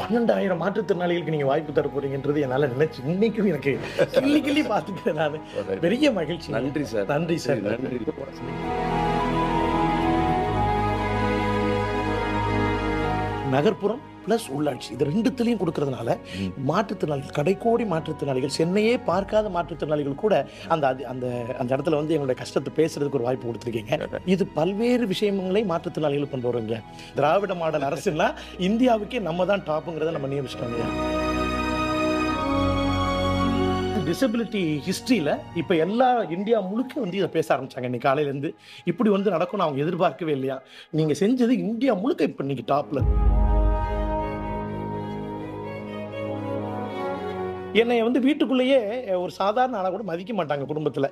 12,000 மாற்றுத்திறனாளிகளுக்கு நீங்க வாய்ப்பு தர போறீங்கன்றது என்னால நினைச்சு இன்னைக்கும் எனக்கு கிள்ளி கிள்ளி பார்த்துக்கிறேன் நான். பெரிய மகிழ்ச்சி. நன்றி சார். நன்றி சார். நன்றி. நகர்ப்புறம் பிளஸ் உள்ளாட்சி இது ரெண்டுத்திலையும் கொடுக்கறதுனால மாற்றுத்திறனாளிகள், கடைக்கோடி மாற்றுத்திறனாளிகள், சென்னையே பார்க்காத மாற்றுத்திறனாளிகள் கூட அந்த அந்த அந்த இடத்துல வந்து எங்களுடைய கஷ்டத்தை பேசுறதுக்கு ஒரு வாய்ப்பு கொடுத்துருக்கீங்க. இது பல்வேறு விஷயங்களை மாற்றுத்திறனாளிகள் கொண்டு வருங்க. திராவிட மாடல் அரசுன்னா இந்தியாவுக்கே நம்ம தான் டாப்புங்கிறத நம்ம நியமிச்சிட்டோங்க. டிசபிலிட்டி ஹிஸ்டரியில இப்ப எல்லா இந்தியா முழுக்க வந்து இதை பேச ஆரம்பிச்சாங்க. இன்னைக்கு காலையில இருந்து இப்படி வந்து நடக்கும்னு அவங்க எதிர்பார்க்கவே இல்லையா. நீங்க செஞ்சது இந்தியா முழுக்க இப்ப இன்னைக்கு டாப்ல. என்னை வந்து வீட்டுக்குள்ளேயே ஒரு சாதாரண ஆளா கூட மதிக்க மாட்டாங்க குடும்பத்துல.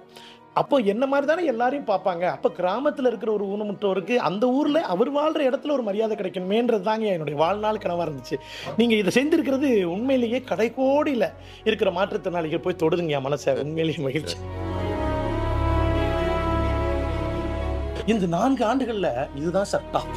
அப்போ என்ன மாதிரி தானே எல்லாரையும் பார்ப்பாங்க. அப்ப கிராமத்துல இருக்கிற ஒரு ஊனமுற்றோருக்கு அந்த ஊர்ல அவர் வாழ்ற இடத்துல ஒரு மரியாதை கிடைக்கணுமேன்றது தாங்க என்னுடைய வாழ்நாள் கனவா இருந்துச்சு. நீங்க இதை செஞ்சிருக்கிறது உண்மையிலேயே கடைக்கோடியில இருக்கிற மாற்றுத்திறனாளிகள் போய் தொடுதுங்க என் மனசை. உண்மையிலேயே மகிழ்ச்சி. இந்த 4 ஆண்டுகள்ல இதுதான் சார் டாப்.